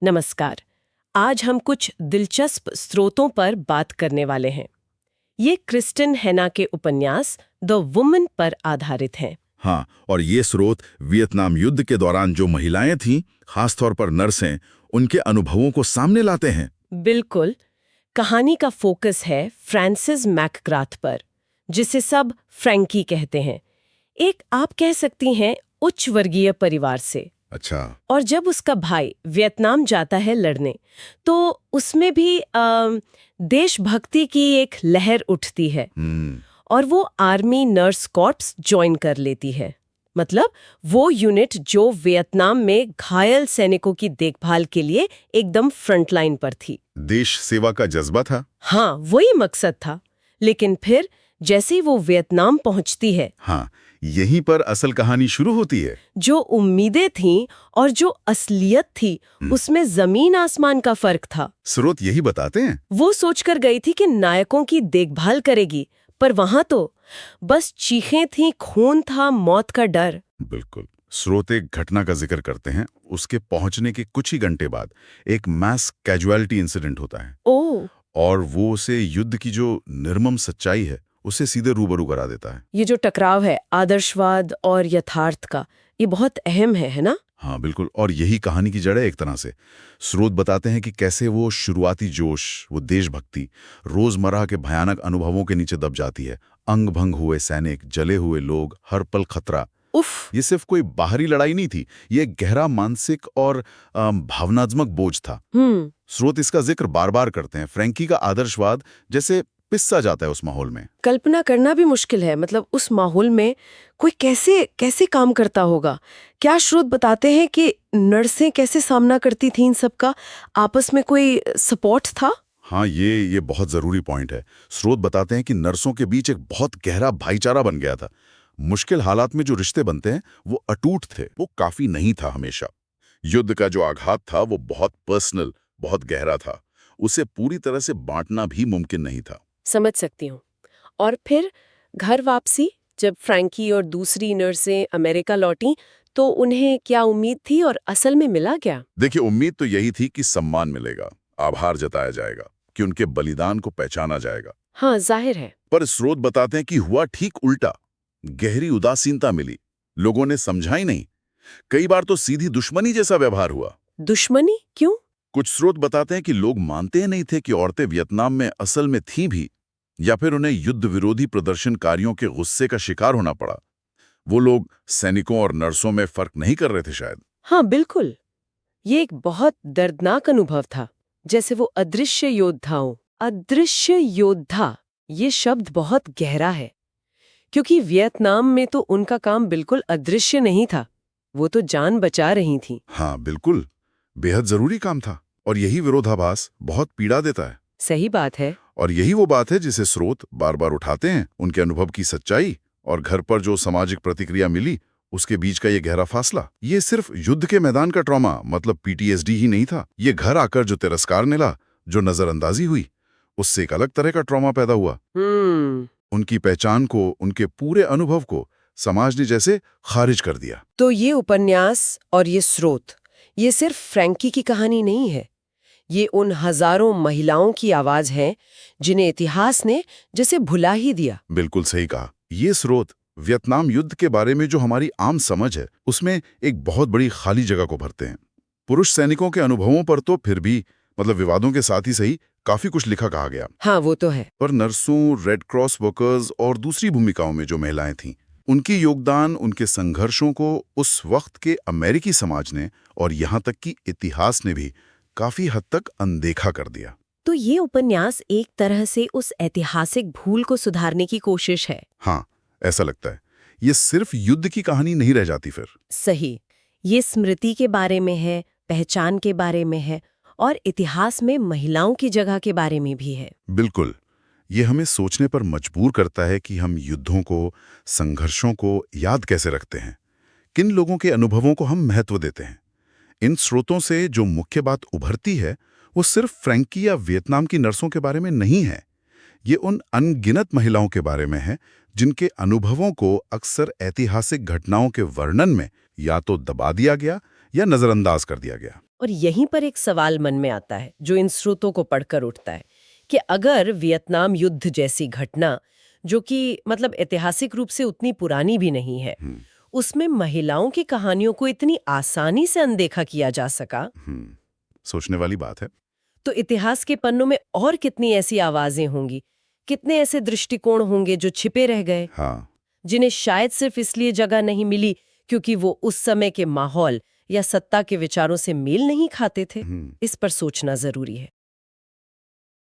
नमस्कार। आज हम कुछ दिलचस्प स्रोतों पर बात करने वाले हैं। ये क्रिस्टिन हेना के उपन्यास द वुमन पर आधारित हैं। हाँ, और ये स्रोत वियतनाम युद्ध के दौरान जो महिलाएं थीं, खासतौर पर नर्सें, उनके अनुभवों को सामने लाते हैं। बिल्कुल। कहानी का फोकस है फ्रांसिस मैकग्राथ पर, जिसे सब फ्रैंकी कहते हैं। एक आप कह सकती हैं उच्च वर्गीय परिवार से। अच्छा। और जब उसका भाई वियतनाम जाता है लड़ने, तो उसमें भी देशभक्ति की एक लहर उठती है और वो आर्मी नर्स कॉर्प्स ज्वाइन कर लेती है। मतलब वो यूनिट जो वियतनाम में घायल सैनिकों की देखभाल के लिए एकदम फ्रंट लाइन पर थी। देश सेवा का जज्बा था। हाँ, वही मकसद था। लेकिन फिर जैसे ही वो वियतनाम पहुंचती है, हाँ, यहीं पर असल कहानी शुरू होती है। जो उम्मीदें थीं और जो असलियत थी, उसमें जमीन आसमान का फर्क था। स्रोत यही बताते हैं। वो सोचकर गई थी कि नायकों की देखभाल करेगी, पर वहां तो बस चीखें थीं, खून था, मौत का डर। बिल्कुल। स्रोत एक घटना का जिक्र करते हैं। उसके पहुंचने के कुछ ही घंटे बाद एक मैस कैजुअलिटी इंसिडेंट होता है। ओह, और वो उसे युद्ध की जो निर्मम सच्चाई है, उसे सीधे रूबरू करा देता है। ये जो टकराव है आदर्शवाद और यथार्थ का, ये बहुत अहम है ना? हाँ बिल्कुल, और यही कहानी की जड़ है एक तरह से। स्रोत बताते हैं कि कैसे वो शुरुआती जोश, वो देशभक्ति, रोजमर्रा के भयानक अनुभवों के नीचे दब जाती है। अंग भंग हुए सैनिक, जले हुए लोग, हर पल खतरा। उफ। ये सिर्फ कोई बाहरी लड़ाई नहीं थी, ये एक गहरा मानसिक और भावनात्मक बोझ था। स्रोत इसका जिक्र बार बार करते हैं। फ्रैंकी का आदर्शवाद जैसे पिससा जाता है उस माहौल में। कल्पना करना भी मुश्किल है। मतलब उस माहौल में कोई कैसे कैसे काम करता होगा। क्या स्रोत बताते हैं कि नर्सें कैसे सामना करती थीं इन सब का? आपस में कोई सपोर्ट था? हाँ, ये बहुत जरूरी पॉइंट है। स्रोत बताते हैं कि नर्सों के बीच एक बहुत गहरा भाईचारा बन गया था। मुश्किल हालात में जो रिश्ते बनते हैं वो अटूट थे, वो काफी नहीं था हमेशा। युद्ध का जो आघात था वो बहुत पर्सनल, बहुत गहरा था। उसे पूरी तरह से बांटना भी मुमकिन नहीं था। समझ सकती हूँ। और फिर घर वापसी, जब फ्रैंकी और दूसरी नर्सें अमेरिका लौटीं, तो उन्हें क्या उम्मीद थी और असल में मिला क्या? देखिए, उम्मीद तो यही थी कि सम्मान मिलेगा, आभार जताया जाएगा, कि उनके बलिदान को पहचाना जाएगा। हाँ, जाहिर है। पर स्रोत बताते हैं कि हुआ ठीक उल्टा। गहरी उदासीनता मिली। लोगों ने समझा ही नहीं। कई बार तो सीधी दुश्मनी जैसा व्यवहार हुआ। दुश्मनी क्यों? कुछ स्रोत बताते हैं कि लोग मानते ही नहीं थे कि औरतें वियतनाम में असल में थीं भी, या फिर उन्हें युद्ध विरोधी प्रदर्शनकारियों के गुस्से का शिकार होना पड़ा। वो लोग सैनिकों और नर्सों में फर्क नहीं कर रहे थे शायद। हाँ, बिल्कुल। ये एक बहुत दर्दनाक अनुभव था। जैसे वो अदृश्य योद्धाओं। अदृश्य योद्धा, ये शब्द बहुत गहरा है, क्योंकि वियतनाम में तो उनका काम बिल्कुल अदृश्य नहीं था। वो तो जान बचा रही थीं। हाँ बिल्कुल, बेहद जरूरी काम था। और यही विरोधाभास बहुत पीड़ा देता है। सही बात है। और यही वो बात है जिसे स्रोत बार बार उठाते हैं। उनके अनुभव की सच्चाई और घर पर जो सामाजिक प्रतिक्रिया मिली, उसके बीच का ये गहरा फासला। ये सिर्फ युद्ध के मैदान का ट्रॉमा, मतलब पीटीएसडी ही नहीं था। ये घर आकर जो तिरस्कार मिला, जो नजरअंदाजी हुई, उससे एक अलग तरह का ट्रॉमा पैदा हुआ। उनकी पहचान को, उनके पूरे अनुभव को समाज ने जैसे खारिज कर दिया। तो ये उपन्यास और ये स्रोत, ये सिर्फ फ्रैंकी की कहानी नहीं है। ये उन हजारों महिलाओं की आवाज है जिन्हें इतिहास ने जैसे भुला ही दिया। बिल्कुल सही कहा। ये स्रोत वियतनाम युद्ध के बारे में जो हमारी आम समझ है, उसमें एक बहुत बड़ी खाली जगह को भरते हैं। पुरुष सैनिकों के अनुभवों पर तो फिर भी, मतलब विवादों के साथ ही सही, काफी कुछ लिखा कहा गया। हाँ, वो तो है। पर नर्सों, रेड क्रॉस वर्कर्स और दूसरी भूमिकाओं में जो महिलाएं थीं, उनकी योगदान, उनके संघर्षों को उस वक्त के अमेरिकी समाज ने और यहाँ तक कि इतिहास ने भी काफी हद तक अनदेखा कर दिया। तो ये उपन्यास एक तरह से उस ऐतिहासिक भूल को सुधारने की कोशिश है। हाँ, ऐसा लगता है। ये सिर्फ युद्ध की कहानी नहीं रह जाती फिर। सही। ये स्मृति के बारे में है, पहचान के बारे में है और इतिहास में महिलाओं की जगह के बारे में भी है। बिल्कुल। ये हमें सोचने पर मजबूर करता है कि हम युद्धों को, संघर्षों को याद कैसे रखते हैं, किन लोगों के अनुभवों को हम महत्व देते हैं। इन स्रोतों से जो मुख्य बात उभरती है, वो सिर्फ फ्रैंकी या वियतनाम की नर्सों के बारे में नहीं है। ये उन अनगिनत महिलाओं के बारे में है जिनके अनुभवों को अक्सर ऐतिहासिक घटनाओं के वर्णन में या तो दबा दिया गया या नजरअंदाज कर दिया गया। और यहीं पर एक सवाल मन में आता है जो इन स्रोतों को पढ़कर उठता है कि अगर वियतनाम युद्ध जैसी घटना, जो कि मतलब ऐतिहासिक रूप से उतनी पुरानी भी नहीं है, उसमें महिलाओं की कहानियों को इतनी आसानी से अनदेखा किया जा सका, सोचने वाली बात है। तो इतिहास के पन्नों में और कितनी ऐसी आवाजें होंगी, कितने ऐसे दृष्टिकोण होंगे जो छिपे रह गए, जिन्हें शायद सिर्फ इसलिए जगह नहीं मिली क्योंकि वो उस समय के माहौल या सत्ता के विचारों से मेल नहीं खाते थे। इस पर सोचना जरूरी है।